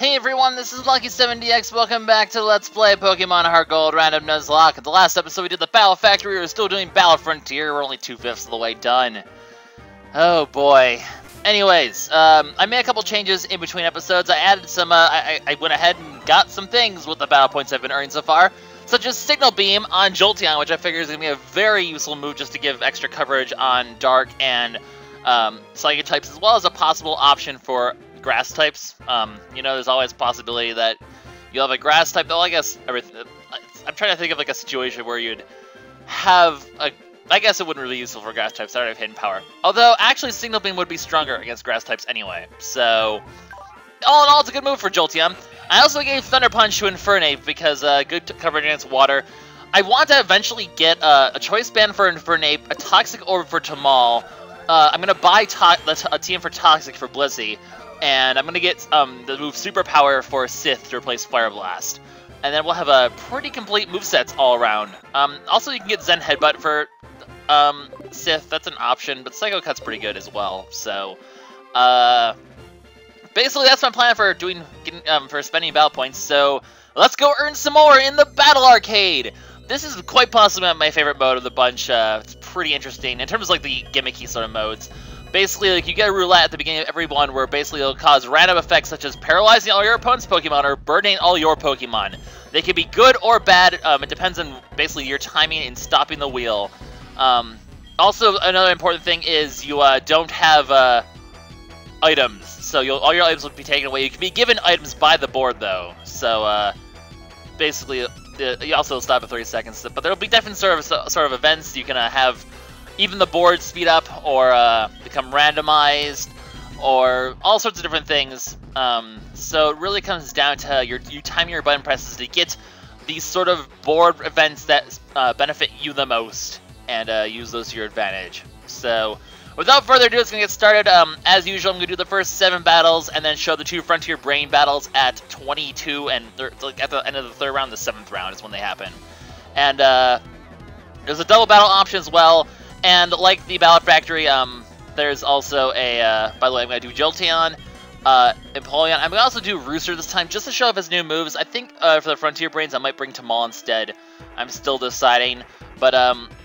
Hey everyone, this is LuckySevenDX. Welcome back to Let's Play Pokemon HeartGold Random Nuzlocke. In the last episode we did the Battle Factory. We were still doing Battle Frontier. We're only 2/5 of the way done. Oh boy. Anyways, I made a couple changes in between episodes. I added some, I went ahead and got some things with the battle points I've been earning so far, such as Signal Beam on Jolteon, which I figure is going to be a very useful move just to give extra coverage on Dark and Psychic types, as well as a possible option for grass types. You know, there's always a possibility that you'll have a grass type. Well, I guess I'm trying to think of like a situation where you'd have a. I guess it wouldn't really be useful for grass types. I don't have hidden power. Although, actually, Signal Beam would be stronger against grass types anyway. So, all in all, it's a good move for Jolteon. I also gave Thunder Punch to Infernape because good coverage against water. I want to eventually get a Choice Band for Infernape, a Toxic Orb for Tamal. I'm going to buy a team for Toxic for Blissey. And I'm going to get the move Superpower for Sith to replace Fire Blast. And then we'll have a pretty complete movesets all around. Also, you can get Zen Headbutt for Sith. That's an option, but Psycho Cut's pretty good as well. So, basically, that's my plan for for spending battle points. So, let's go earn some more in the Battle Arcade! This is quite possibly my favorite mode of the bunch. It's pretty interesting in terms of like the gimmicky sort of modes. Basically, like, you get a roulette at the beginning of every one where basically it'll cause random effects such as paralyzing all your opponent's Pokemon or burning all your Pokemon. They can be good or bad. It depends on basically your timing in stopping the wheel. Also, another important thing is you don't have items. So all your items will be taken away. You can be given items by the board, though. So basically, you also stop at 30 seconds. But there will be different sort of events. You can have even the board speed up or become randomized or all sorts of different things. So it really comes down to you timing your button presses to get these sort of board events that benefit you the most and use those to your advantage. So without further ado, let's get started. As usual, I'm going to do the first 7 battles and then show the 2 Frontier Brain battles at 22 and at the end of the 3rd round, the 7th round is when they happen. And there's a double battle option as well. And like the Battle Factory, there's also a, by the way, I'm going to do Jolteon, Empoleon. I'm going to also do Rooster this time, just to show off his new moves. I think for the Frontier Brains, I might bring Tamal instead. I'm still deciding. But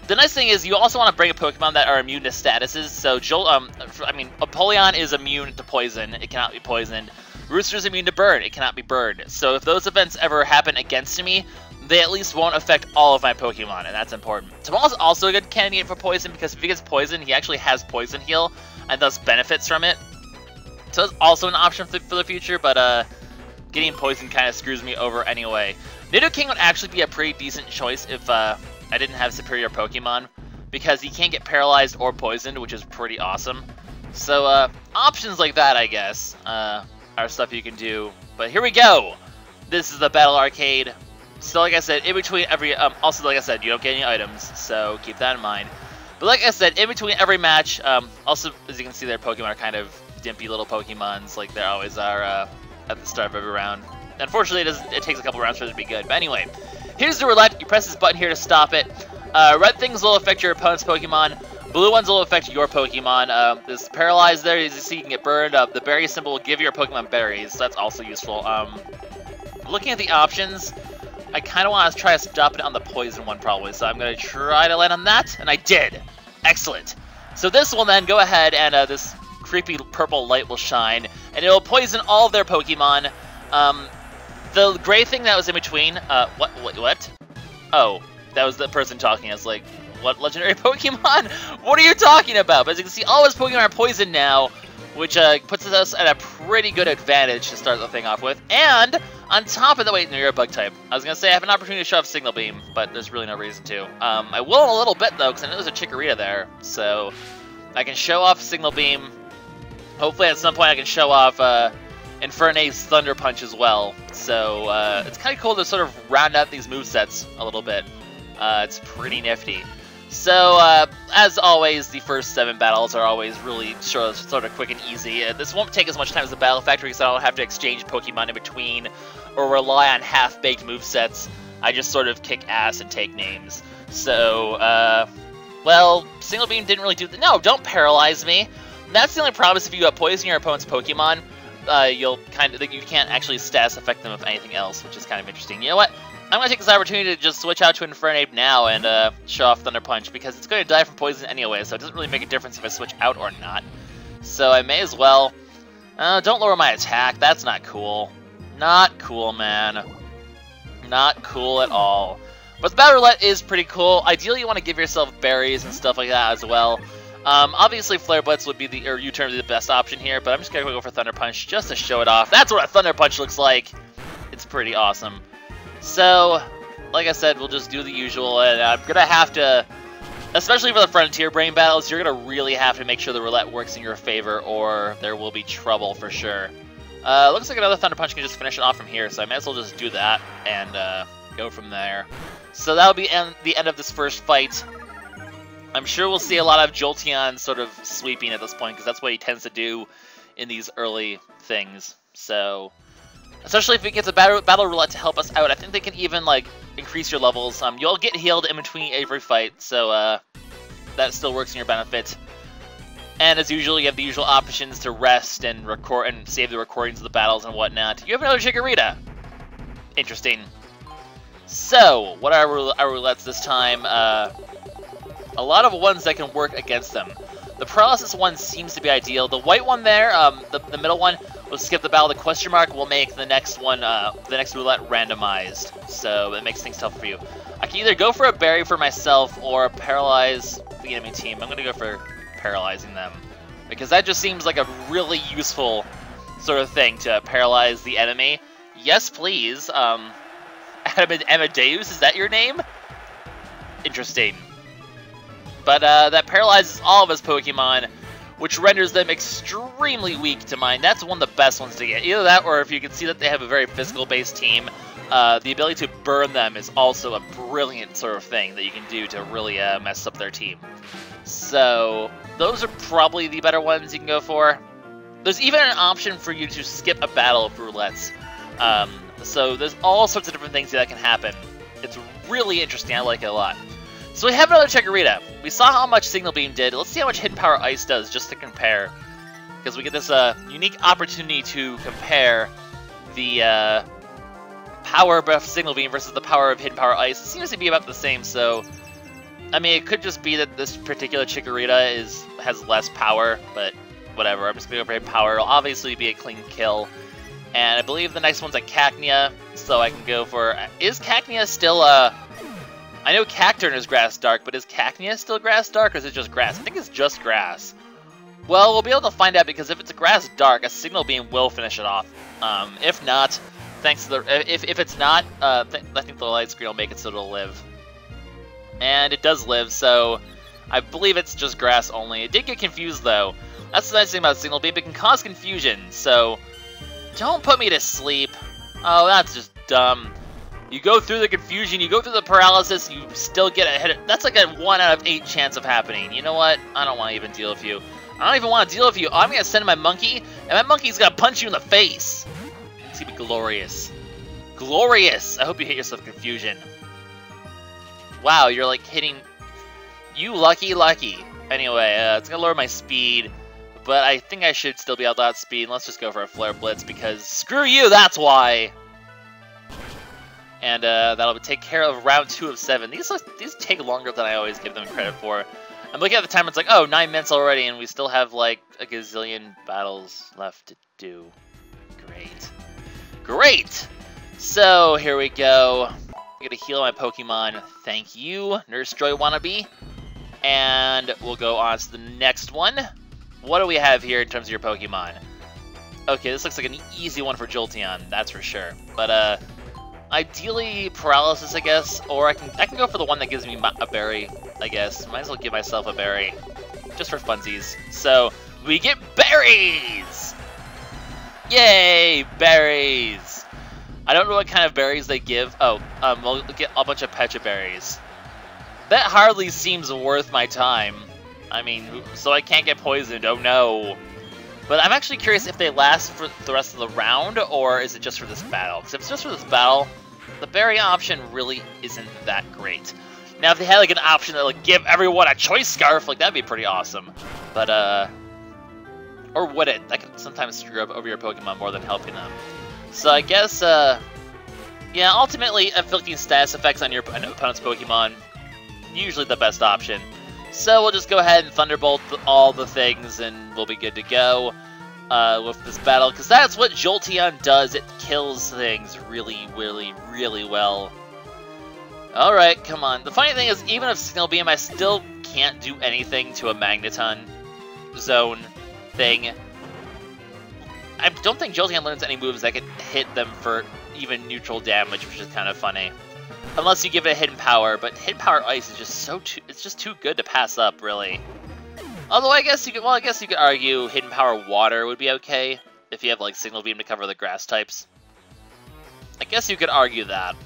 the nice thing is, you also want to bring a Pokemon that are immune to statuses. So, Empoleon is immune to poison. It cannot be poisoned. Rooster is immune to burn. It cannot be burned. So if those events ever happen against me, they at least won't affect all of my Pokemon, and that's important. Tamal is also a good candidate for poison, because if he gets poisoned, he actually has Poison Heal, and thus benefits from it. So it's also an option for the future, but getting poisoned kind of screws me over anyway. Nidoking would actually be a pretty decent choice if I didn't have superior Pokemon, because he can't get paralyzed or poisoned, which is pretty awesome. So options like that, I guess, are stuff you can do. But here we go! This is the Battle Arcade. So like I said, in between every, also like I said, you don't get any items, so keep that in mind. But like I said, in between every match, also, as you can see, their Pokemon are kind of dimpy little Pokemons, like they always are at the start of every round. Unfortunately, it takes a couple rounds for it to be good. But anyway, here's the roulette. You press this button here to stop it. Red things will affect your opponent's Pokemon. Blue ones will affect your Pokemon. This paralyzed there, as you see, you can get burned. The berry symbol will give your Pokemon berries, so that's also useful. Looking at the options, I kind of want to try to stop it on the poison one probably, so I'm going to try to land on that, and I did! Excellent! So this will then go ahead and this creepy purple light will shine, and it will poison all of their Pokemon. The gray thing that was in between, what? Oh, that was the person talking. I was like, what legendary Pokemon? What are you talking about? But as you can see, all his Pokemon are poisoned now, which puts us at a pretty good advantage to start the thing off with. And on top of that, wait, no, you're a bug type. I was going to say I have an opportunity to show off Signal Beam, but there's really no reason to. I will in a little bit, though, because I know there's a Chikorita there. So I can show off Signal Beam. Hopefully at some point I can show off Infernape's Thunder Punch as well. So it's kind of cool to sort of round out these movesets a little bit. It's pretty nifty. So, as always, the first 7 battles are always really sort of quick and easy. This won't take as much time as the Battle Factory, so I don't have to exchange Pokemon in between or rely on half-baked movesets. I just sort of kick ass and take names. So, well, Signal Beam didn't really do... No, don't paralyze me! That's the only problem is if you poison your opponent's Pokemon, you can't actually status affect them with anything else, which is kind of interesting. You know what? I'm gonna take this opportunity to just switch out to Infernape now and show off Thunder Punch, because it's going to die from poison anyway, so it doesn't really make a difference if I switch out or not. So I may as well. Don't lower my attack. That's not cool. Not cool, man. Not cool at all. But the Battle Roulette is pretty cool. Ideally, you want to give yourself berries and stuff like that as well. Obviously, Flare Blitz would be or U-turn would be the best option here, but I'm just gonna go for Thunder Punch just to show it off. That's what a Thunder Punch looks like. It's pretty awesome. So, like I said, we'll just do the usual, and I'm gonna have to, especially for the Frontier Brain battles, you're gonna really have to make sure the Roulette works in your favor, or there will be trouble for sure. Looks like another Thunder Punch can just finish it off from here, so I may as well just do that and go from there. So that'll be the end of this first fight. I'm sure we'll see a lot of Jolteon sort of sweeping at this point, because that's what he tends to do in these early things. So, especially if he gets a battle Roulette to help us out, I think they can even like increase your levels. You'll get healed in between every fight, so that still works in your benefit. And as usual, you have the usual options to rest and record and save the recordings of the battles and whatnot. You have another Chikorita. Interesting. So, what are our roulettes this time? A lot of ones that can work against them. The paralysis one seems to be ideal. The white one there, the middle one, will skip the battle. The question mark will make the next one, the next roulette randomized. So it makes things tough for you. I can either go for a berry for myself or paralyze the enemy team. I'm going to go for paralyzing them, because that just seems like a really useful sort of thing to paralyze the enemy. Yes, please. Amadeus, is that your name? Interesting. But that paralyzes all of his Pokemon, which renders them extremely weak to mine. That's one of the best ones to get. Either that, or if you can see that they have a very physical-based team, the ability to burn them is also a brilliant sort of thing that you can do to really mess up their team. So, those are probably the better ones you can go for. There's even an option for you to skip a battle of roulettes. So there's all sorts of different things that can happen. It's really interesting. I like it a lot. So we have another Chikorita. We saw how much Signal Beam did. Let's see how much Hidden Power Ice does, just to compare. Because we get this unique opportunity to compare the power of Signal Beam versus the power of Hidden Power Ice. It seems to be about the same, so... I mean, it could just be that this particular Chikorita has less power, but whatever. I'm just going to go for Hidden Power. It'll obviously be a clean kill. And I believe the next one's a Cacnea, so I can go for... Is Cacnea still I know Cacturn is Grass Dark, but is Cacnea still Grass Dark, or is it just Grass? I think it's just Grass. Well, we'll be able to find out, because if it's a Grass Dark, a Signal Beam will finish it off. If not, thanks to the... If it's not, I think the light screen will make it so it'll live. And it does live, so I believe it's just Grass only. It did get confused, though. That's the nice thing about Signal Beam. It can cause confusion, so... Don't put me to sleep. Oh, that's just dumb. You go through the confusion, you go through the paralysis, you still get a hit. That's like a 1 out of 8 chance of happening. You know what? I don't want to even deal with you. I don't even want to deal with you. I'm going to send my monkey, and my monkey's going to punch you in the face. It's going to be glorious. Glorious! I hope you hit yourself with confusion. Wow, you're like hitting... You lucky. Anyway, it's going to lower my speed. But I think I should still be able to outspeed. Let's just go for a Flare Blitz, because screw you, that's why! And that'll take care of round 2 of 7. These take longer than I always give them credit for. I'm looking at the time, it's like, oh, 9 minutes already, and we still have like a gazillion battles left to do. Great! So, here we go. I'm gonna heal my Pokemon. Thank you, Nurse Joy Wannabe. And we'll go on to the next one. What do we have here in terms of your Pokemon? Okay, this looks like an easy one for Jolteon, that's for sure. But ideally paralysis, I guess, or I can go for the one that gives me a berry, I guess. Might as well give myself a berry, just for funsies. So we get berries! Yay, berries! I don't know what kind of berries they give. Oh, we'll get a bunch of Pecha berries. That hardly seems worth my time. I mean, so I can't get poisoned, oh no. But I'm actually curious if they last for the rest of the round, or is it just for this battle? Because if it's just for this battle, the berry option really isn't that great. Now, if they had like an option that like give everyone a choice scarf, like that'd be pretty awesome. But Or would it? That can sometimes screw up over your Pokemon more than helping them. So I guess, yeah, ultimately, inflicting status effects on your opponent's Pokemon, usually the best option. So we'll just go ahead and Thunderbolt all the things, and we'll be good to go with this battle. Because that's what Jolteon does. It kills things really, really, really well. Alright, come on. The funny thing is, even with Signal Beam, I still can't do anything to a Magneton zone thing. I don't think Jolteon learns any moves that can hit them for even neutral damage, which is kind of funny. Unless you give it a Hidden Power, but Hidden Power Ice is just it's just too good to pass up, really. Although I guess you could, well, I guess you could argue Hidden Power Water would be okay if you have like Signal Beam to cover the grass types. I guess you could argue that.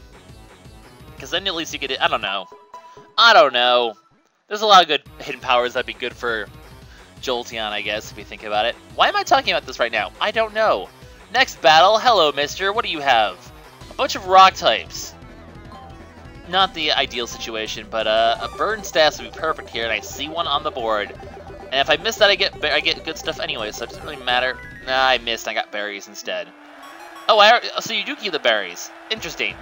Because then at least you get it. I don't know. There's a lot of good hidden powers that'd be good for Jolteon, I guess, if you think about it. Why am I talking about this right now? I don't know. Next battle. Hello, mister. What do you have? A bunch of rock types. Not the ideal situation, but a burn status would be perfect here, and I see one on the board. And if I miss that, I get good stuff anyway, so it doesn't really matter. Nah, I missed. I got berries instead. Oh, so you do keep the berries. Interesting.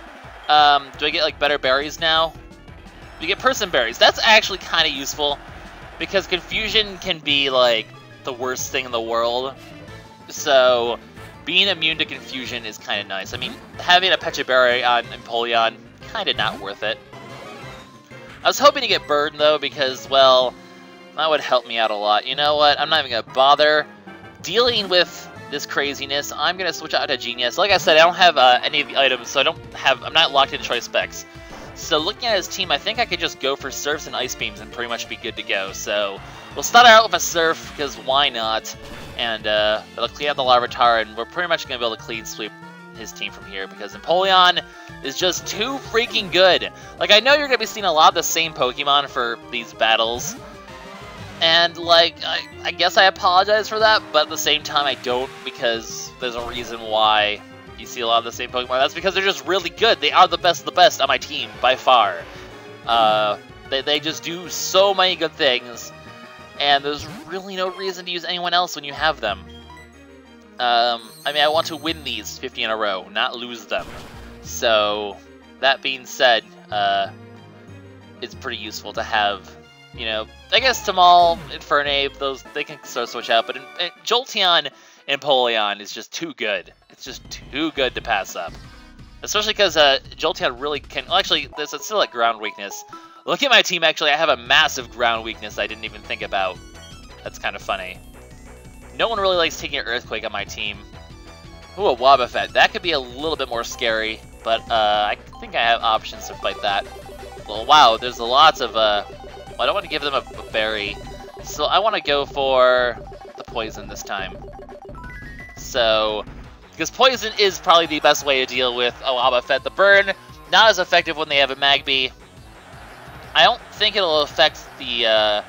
Do I get like better berries now? You get person berries. That's actually kind of useful, because confusion can be like the worst thing in the world. So being immune to confusion is kind of nice. I mean, having a Pecha Berry on Empoleon, kind of not worth it. I was hoping to get Burn though, because, well, that would help me out a lot. You know what? I'm not even gonna bother dealing with this craziness. I'm gonna switch out to Genius. Like I said, I don't have any of the items, so I'm not locked in choice specs. So looking at his team, I think I could just go for Surfs and Ice Beams and pretty much be good to go. So we'll start out with a Surf, because why not? And it'll clean out the Larvitar, and we're pretty much gonna be able to clean sweep his team from here, because Empoleon is just too freaking good. Like, I know you're gonna be seeing a lot of the same Pokemon for these battles, and like, I guess I apologize for that, but at the same time I don't, because there's a reason why you see a lot of the same Pokemon. That's because they're just really good. They are the best of the best on my team, by far. They just do so many good things, and there's really no reason to use anyone else when you have them. I mean, I want to win these 50 in a row, not lose them. So, that being said, it's pretty useful to have, you know, I guess Tamal, Infernape, those, they can sort of switch out, but Jolteon and Empoleon is just too good. It's just too good to pass up. Especially because Jolteon really can, well, actually, there's still a ground weakness. Look at my team, actually, I have a massive ground weakness I didn't even think about. That's kind of funny. No one really likes taking an Earthquake on my team. Ooh, a Wobbuffet. That could be a little bit more scary, but I think I have options to fight that. Well, wow, there's lots of, well, I don't want to give them a berry, so I want to go for the poison this time. So, because poison is probably the best way to deal with a Wobbuffet. The burn, not as effective when they have a Magby. I don't think it'll affect the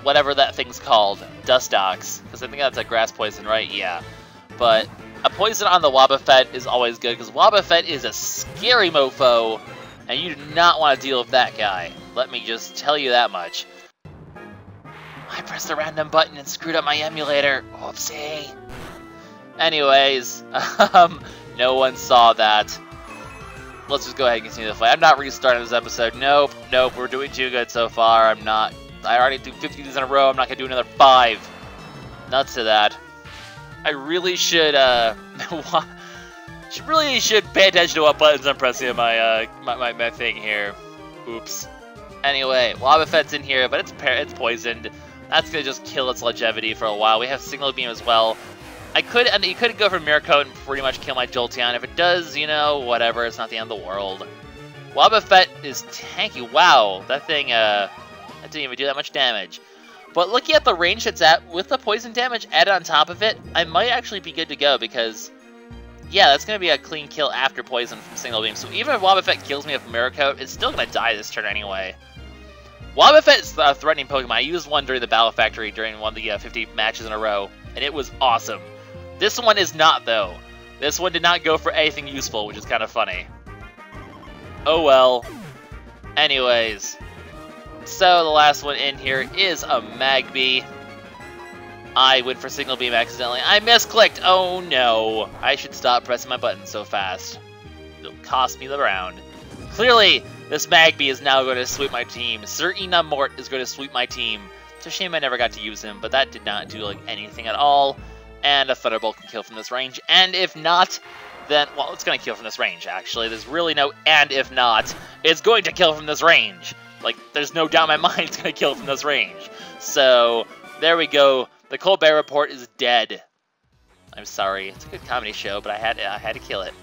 whatever that thing's called, Dustox, because I think that's a grass poison, right? Yeah. But a poison on the Wobbuffet is always good, because Wobbuffet is a scary mofo, and you do not want to deal with that guy. Let me just tell you that much. I pressed a random button and screwed up my emulator. Whoopsie. Anyways, no one saw that. Let's just go ahead and continue the fight. I'm not restarting this episode. Nope, we're doing too good so far. I already do 50 in a row. I'm not gonna do another 5. Nuts to that. I really should should pay attention to what buttons I'm pressing on my thing here. Oops. Anyway, Wobbuffet's in here, but it's poisoned. That's gonna just kill its longevity for a while. We have Signal Beam as well. You could go for Mirror Coat and pretty much kill my Jolteon. If it does, you know, whatever. It's not the end of the world. Wobbuffet is tanky. Wow, that thing that didn't even do that much damage. But looking at the range it's at, with the poison damage added on top of it, I might actually be good to go, because, yeah, that's going to be a clean kill after poison from Signal Beam. So even if Wobbuffet kills me with Mirror Coat, it's still going to die this turn anyway. Wobbuffet is a threatening Pokemon. I used one during the Battle Factory during one of the 50 matches in a row, and it was awesome. This one is not, though. This one did not go for anything useful, which is kind of funny. Oh well. Anyways. So the last one in here is a Magby. I went for Signal Beam accidentally. I misclicked! Oh no! I should stop pressing my button so fast. It'll cost me the round. Clearly, this Magby is now going to sweep my team. Sir Enamort is going to sweep my team. It's a shame I never got to use him, but that did not do like anything at all. And a Thunderbolt can kill from this range. And if not, then, well, it's going to kill from this range, actually. There's really no and if not. It's going to kill from this range. Like, there's no doubt in my mind it's going to kill from this range. So, there we go. The Colbert Report is dead. I'm sorry. It's a good comedy show, but I had to kill it.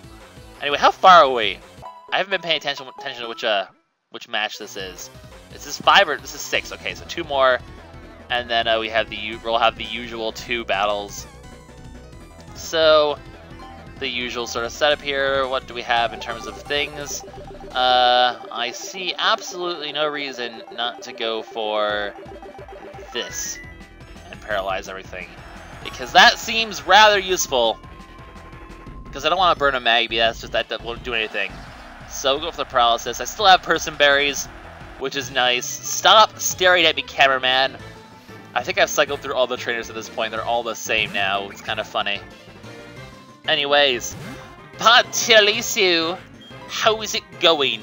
Anyway, how far are we? I haven't been paying attention to which match this is. Is this 5 or this is 6? Okay, so 2 more, and then we'll have the usual 2 battles. So the usual sort of setup here. What do we have in terms of things? I see absolutely no reason not to go for this and paralyze everything, because that seems rather useful. Because I don't want to burn a Magby, that won't do anything. So we'll go for the paralysis. I still have Person Berries, which is nice. Stop staring at me, cameraman. I think I've cycled through all the trainers at this point. They're all the same now. It's kind of funny. Anyways, Patilisu, how is it going?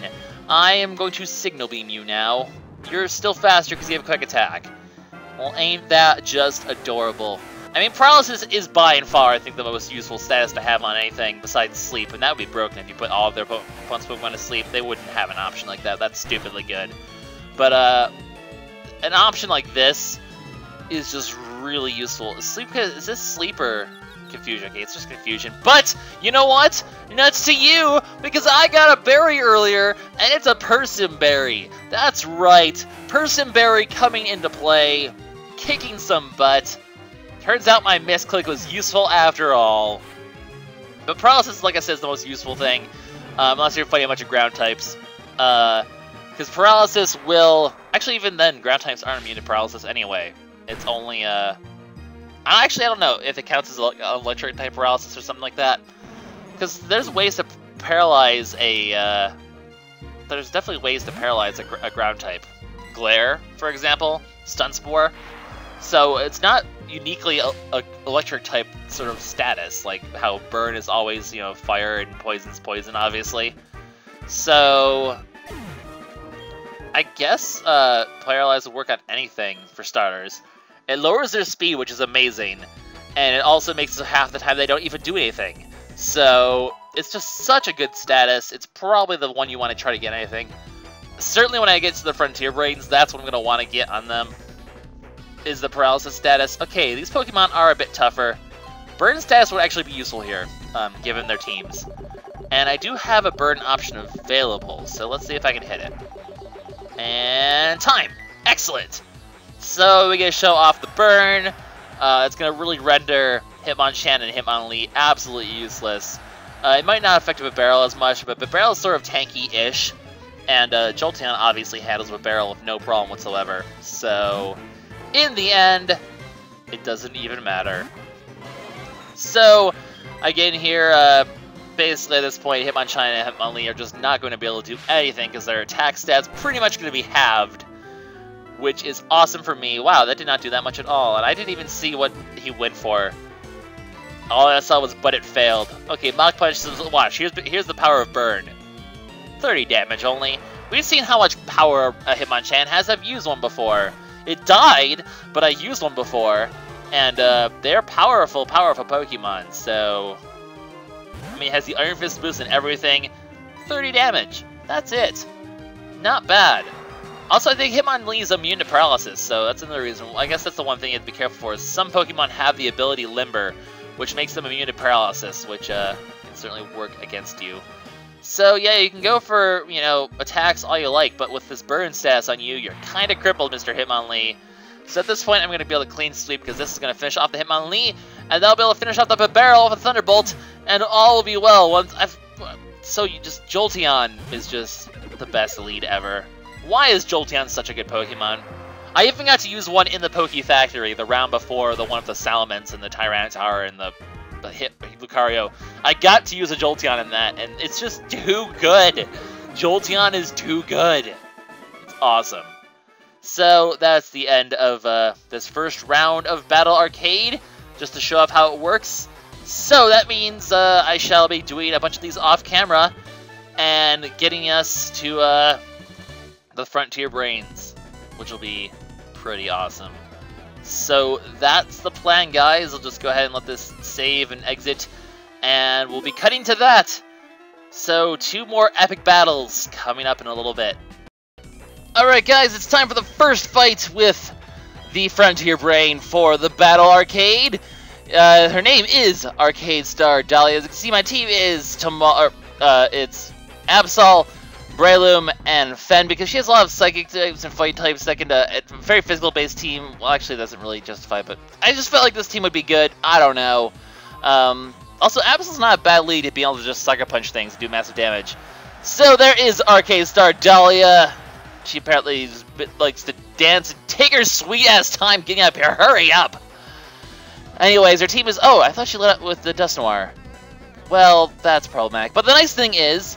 I am going to Signal Beam you now. You're still faster because you have a quick attack. Well, ain't that just adorable? I mean, paralysis is by and far, I think, the most useful status to have on anything besides sleep, and that would be broken if you put all of their opponent's Pokemon to sleep. They wouldn't have an option like that. That's stupidly good. But an option like this is just really useful. Is this sleep or confusion? Okay, it's just confusion. But you know what? Nuts to you, because I got a berry earlier, and it's a Person Berry. That's right, Person Berry coming into play, kicking some butt. Turns out my misclick was useful after all. But paralysis, like I said, is the most useful thing, unless you're fighting a bunch of ground types. Because paralysis will... Actually, even then, ground types aren't immune to paralysis anyway. It's only, Actually, I don't know if it counts as electric type paralysis or something like that. Because there's ways to paralyze a... There's definitely ways to paralyze a ground type. Glare, for example. Stun Spore. So it's not uniquely a electric type sort of status, like how burn is always, you know, fire and poison's poison, obviously. So I guess paralyze will work on anything for starters. It lowers their speed, which is amazing, and it also makes it so half the time they don't even do anything. So it's just such a good status. It's probably the one you want to try to get anything. Certainly when I get to the Frontier Brains, that's what I'm going to want to get on them. Is the paralysis status. Okay, these Pokemon are a bit tougher. Burn status would actually be useful here, given their teams. And I do have a burn option available, so let's see if I can hit it. And time! Excellent! So we get to show off the burn. It's going to really render Hitmonchan and Hitmonlee absolutely useless. It might not affect Barrel as much, but Barrel is sort of tanky-ish. And Jolteon obviously handles Barrel with no problem whatsoever. So... in the end, it doesn't even matter. So, again here, basically at this point, Hitmonchan and Hitmonlee are just not going to be able to do anything because their attack stats pretty much going to be halved, which is awesome for me. Wow, that did not do that much at all, and I didn't even see what he went for. All I saw was, but it failed. Okay, Mach Punch, watch, here's the power of Burn. 30 damage only. We've seen how much power a Hitmonchan has. I've used one before. It died, but I used one before, and they're powerful Pokemon, so... I mean, it has the Iron Fist boost and everything. 30 damage. That's it. Not bad. Also, I think Hitmonlee is immune to paralysis, so that's another reason. I guess that's the one thing you have to be careful for, is some Pokemon have the ability Limber, which makes them immune to paralysis, which can certainly work against you. So yeah, you can go for, you know, attacks all you like, but with this burn status on you, you're kind of crippled, Mr. Hitmonlee. So at this point, I'm going to be able to clean sweep, because this is going to finish off the Hitmonlee, and they'll be able to finish off the Barrel with a Thunderbolt, and all will be well. Jolteon is just the best lead ever. Why is Jolteon such a good Pokemon? I even got to use one in the Poke Factory, the round before, the one with the Salamence and the Tyranitar and the Lucario. I got to use a Jolteon in that, and it's just too good. Jolteon is too good. It's awesome. So that's the end of this first round of Battle Arcade, just to show off how it works. So that means I shall be doing a bunch of these off camera and getting us to the Frontier Brains, which will be pretty awesome. So that's the plan, guys. I'll just go ahead and let this save and exit, and we'll be cutting to that. So 2 more epic battles coming up in a little bit. Alright guys, it's time for the first fight with the Frontier Brain for the Battle Arcade. Her name is Arcade Star Dahlia. As you can see, my team is it's Absol, Breloom, and Fen, because she has a lot of psychic types and fight types that can, a very physical-based team. Well, actually, that doesn't really justify, but I just felt like this team would be good. I don't know. Also, Absol's not a bad lead to be able to just sucker punch things and do massive damage. So there is Arcade Star Dahlia. She apparently likes to dance and take her sweet-ass time getting up here. Hurry up! Anyways, her team is... Oh, I thought she lit up with the Dust Noir. Well, that's problematic. But the nice thing is,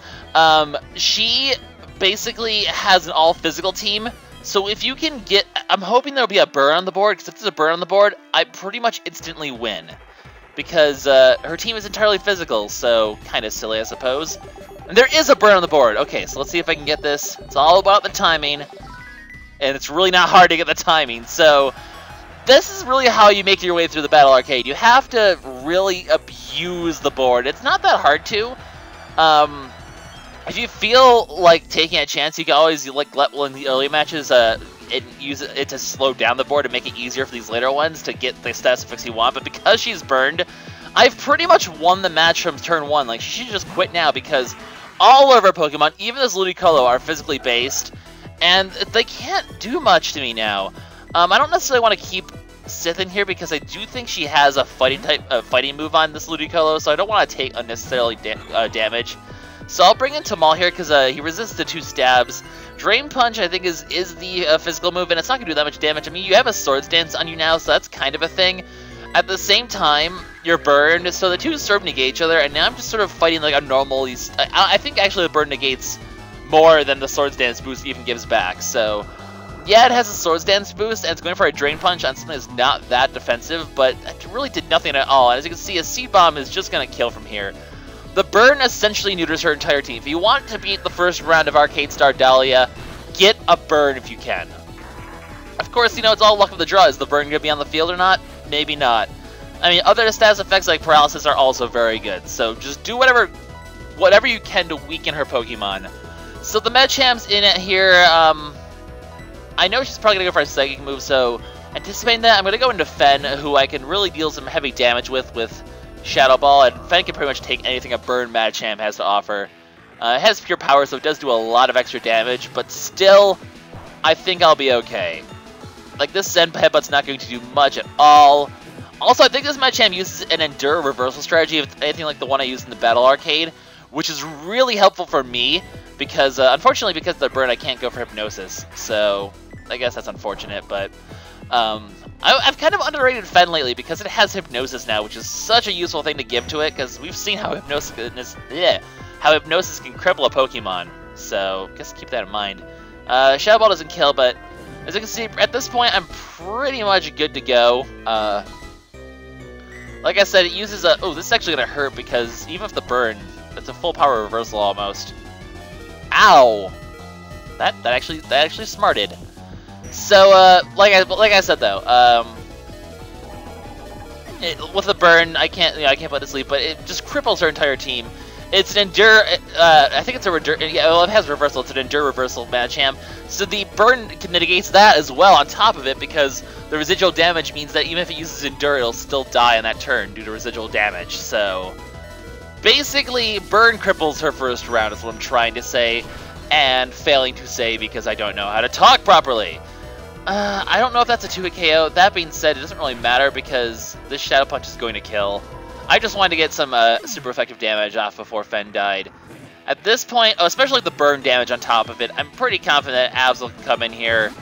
she basically has an all-physical team. So if you can get... I'm hoping there'll be a burn on the board, because if there's a burn on the board, I pretty much instantly win. Because her team is entirely physical, so kind of silly, I suppose. And there is a burn on the board. Okay, so let's see if I can get this. It's all about the timing. And it's really not hard to get the timing. So this is really how you make your way through the Battle Arcade. You have to really abuse the board. It's not that hard to. If you feel like taking a chance, you can always let one of the early matches use it to slow down the board and make it easier for these later ones to get the stats effects you want. But because she's burned, I've pretty much won the match from turn 1. Like, she should just quit now, because all of her Pokemon, even this Ludicolo, are physically based, and they can't do much to me now. I don't necessarily want to keep Sith in here, because I do think she has a fighting move on this Ludicolo, so I don't want to take unnecessarily damage. So I'll bring in Tamal here, because he resists the 2 stabs. Drain Punch, I think, is the physical move, and it's not going to do that much damage. I mean, you have a Swords Dance on you now, so that's kind of a thing. At the same time, you're burned, so the 2 sort of negate each other, and now I'm just sort of fighting like a normal... I think actually the burn negates more than the Swords Dance boost even gives back, so... Yeah, it has a Swords Dance boost, and it's going for a Drain Punch on something that's not that defensive, but it really did nothing at all. And as you can see, a Seed Bomb is just going to kill from here. The burn essentially neuters her entire team. If you want to beat the first round of Arcade Star Dahlia, get a burn if you can. Of course, you know, it's all luck of the draw. Is the burn going to be on the field or not? Maybe not. I mean, other status effects like Paralysis are also very good, so just do whatever you can to weaken her Pokemon. So the Medcham's in it here. I know she's probably going to go for a Psychic move, so anticipating that, I'm going to go into Fen, who I can really deal some heavy damage with Shadow Ball, and Fen can pretty much take anything a burn Medcham has to offer. It has pure power, so it does do a lot of extra damage, but still, I think I'll be okay. Like, this Zen Headbutt's not going to do much at all. Also, I think this Medcham uses an Endure reversal strategy, if it's anything like the one I used in the Battle Arcade, which is really helpful for me, because, unfortunately, because of the burn, I can't go for Hypnosis. So, I guess that's unfortunate, but, I've kind of underrated Fen lately, because it has Hypnosis now, which is such a useful thing to give to it, because we've seen how Hypnosis can cripple a Pokemon. So, just keep that in mind. Shadow Ball doesn't kill, but as you can see, at this point, I'm pretty much good to go. Like I said, it uses a... Oh, this is actually going to hurt, because even if the burn, it's a full power reversal almost. Ow! That actually smarted. So, like I said though, with the burn, I can't put it to sleep, but it just cripples her entire team. It's an Endure, I think it's a Endure, yeah, well, it has Reversal, it's an Endure Reversal Medcham, so the burn mitigates that as well on top of it, because the residual damage means that even if it uses Endure, it'll still die on that turn due to residual damage, so... Basically, burn cripples her first round is what I'm trying to say, and failing to say because I don't know how to talk properly. I don't know if that's a 2-hit KO. That being said, it doesn't really matter because this Shadow Punch is going to kill. I just wanted to get some super effective damage off before Fen died. At this point, especially the burn damage on top of it, I'm pretty confident that Abs will come in here.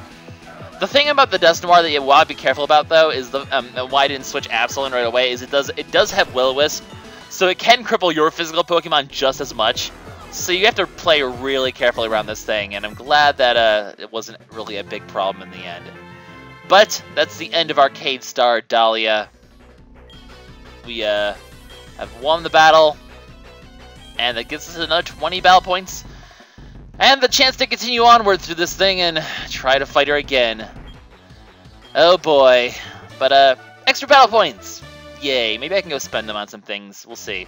The thing about the Dust Noir that you want to be careful about, though, is the why I didn't switch Absol in right away, is it does have Will-O-Wisp, so it can cripple your physical Pokemon just as much. So you have to play really carefully around this thing, and I'm glad that it wasn't really a big problem in the end. But that's the end of Arcade Star Dahlia. We have won the battle, and that gives us another 20 battle points, and the chance to continue onward through this thing and try to fight her again. Oh boy. But extra battle points! Yay, maybe I can go spend them on some things. We'll see.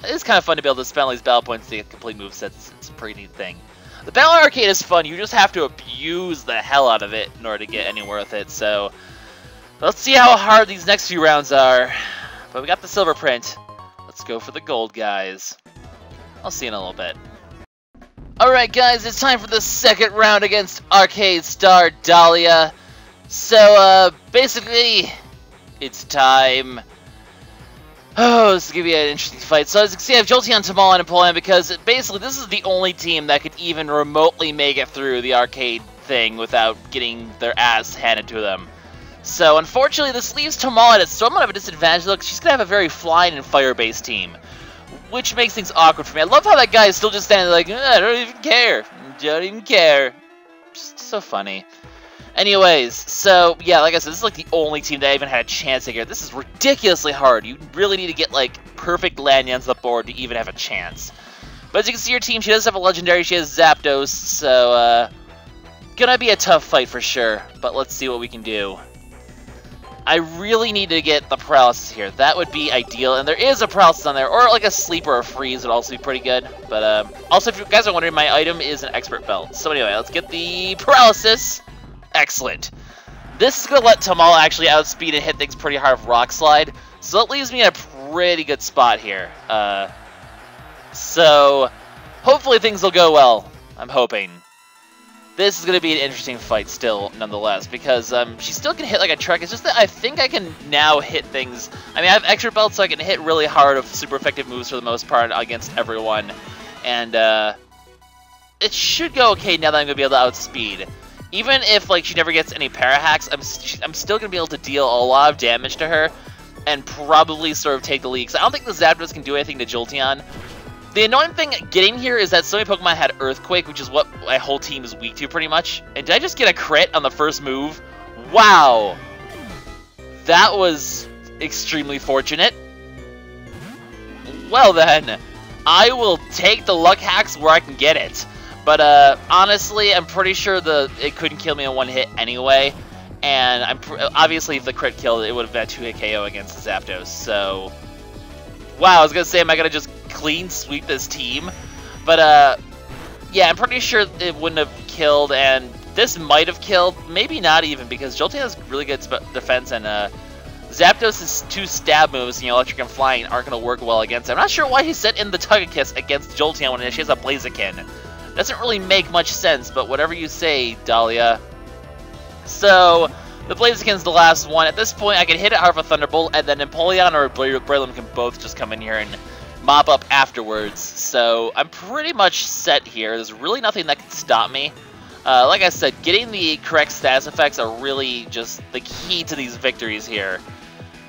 It is kind of fun to be able to spend all these battle points to get complete movesets. It's a pretty neat thing. The Battle Arcade is fun. You just have to abuse the hell out of it in order to get anywhere with it. So let's see how hard these next few rounds are. But we got the silver print. Let's go for the gold, guys. I'll see you in a little bit. Alright, guys, it's time for the second round against Arcade Star Dahlia. So, basically, it's time. Oh, this is going to be an interesting fight. So as you can see, I have Jolteon, Tamal, and Empoleon because basically this is the only team that could even remotely make it through the arcade thing without getting their ass handed to them. So unfortunately, this leaves Tamal at a somewhat of a disadvantage though, because she's going to have a very flying and fire-based team, which makes things awkward for me. I love how that guy is still just standing like, I don't even care. Don't even care. Just so funny. Anyways, so, yeah, like I said, this is like the only team that I even had a chance to get. This is ridiculously hard. You really need to get, like, perfect landings on the board to even have a chance. But as you can see, your team, she does have a legendary. She has Zapdos, so, gonna be a tough fight for sure. But let's see what we can do. I really need to get the paralysis here. That would be ideal. And there is a paralysis on there, or like a sleep or a freeze would also be pretty good. But, also, if you guys are wondering, my item is an expert belt. So anyway, let's get the paralysis. Excellent. This is going to let Tamal actually outspeed and hit things pretty hard with Rock Slide, so that leaves me in a pretty good spot here. So, hopefully things will go well. I'm hoping. This is going to be an interesting fight still, nonetheless, because she still can hit like a truck. It's just that I think I can now hit things. I mean, I have extra belts, so I can hit really hard with super effective moves for the most part against everyone. And it should go okay now that I'm going to be able to outspeed. Even if, like, she never gets any para hacks, I'm still going to be able to deal a lot of damage to her and probably sort of take the lead. Because I don't think the Zapdos can do anything to Jolteon. The annoying thing getting here is that so many Pokemon had Earthquake, which is what my whole team is weak to pretty much. And did I just get a crit on the first move? Wow! That was extremely fortunate. Well then, I will take the luck hacks where I can get it. But honestly, I'm pretty sure it couldn't kill me in one hit anyway. And obviously, if the crit killed, it would have been a 2-hit KO against the Zapdos. So, wow, I was gonna say, am I gonna just clean sweep this team? But yeah, I'm pretty sure it wouldn't have killed, and this might have killed, maybe not even, because Jolteon has really good defense, and Zapdos' 2 stab moves, electric and flying, aren't gonna work well against him. I'm not sure why he set in the Tug-a-Kiss against Jolteon when she has a Blaziken. Doesn't really make much sense, but whatever you say, Dahlia. So, the Blaziken's the last one. At this point, I can hit it hard with a Thunderbolt, and then Empoleon or Breloom can both just come in here and mop up afterwards. So, I'm pretty much set here. There's really nothing that can stop me. Like I said, getting the correct status effects are really just the key to these victories here.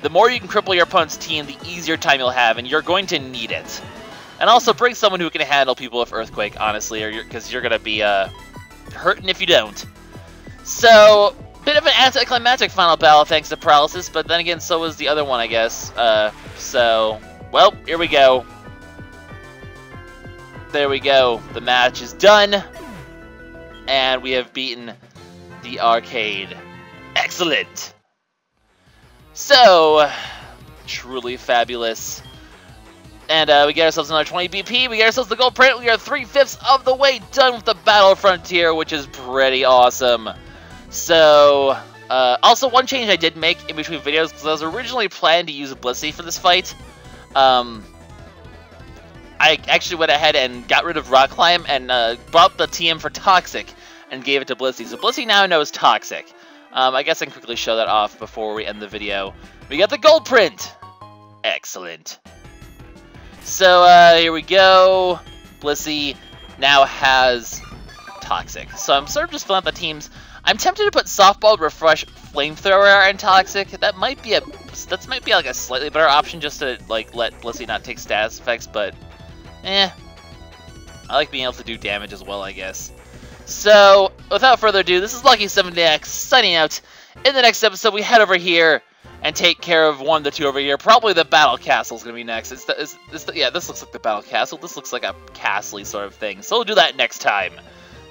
The more you can cripple your opponent's team, the easier time you'll have, and you're going to need it. And also bring someone who can handle people with Earthquake, honestly, because you're going to be hurting if you don't. So, bit of an anticlimactic final battle thanks to Paralysis, but then again, so was the other one, I guess. So, well, here we go. There we go. The match is done. And we have beaten the arcade. Excellent! So, truly fabulous. And we get ourselves another 20 BP, we get ourselves the gold print, we are 3/5 of the way done with the Battle Frontier, which is pretty awesome. So, also one change I did make in between videos, because I was originally planning to use Blissey for this fight. I actually went ahead and got rid of Rock Climb and brought up the TM for Toxic and gave it to Blissey. So Blissey now knows Toxic. I guess I can quickly show that off before we end the video. We got the gold print! Excellent. So, here we go. Blissey now has Toxic. So I'm sort of just filling out the teams. I'm tempted to put Softball, Refresh, Flamethrower, and Toxic. That might be like a slightly better option just to like let Blissey not take status effects, but I like being able to do damage as well, I guess. So, without further ado, this is LuckySevenDX signing out. In the next episode, we head over here and take care of one of the two over here. Probably the Battle Castle is going to be next. Yeah, this looks like the Battle Castle. This looks like a castle-y sort of thing. So we'll do that next time.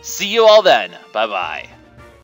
See you all then. Bye-bye.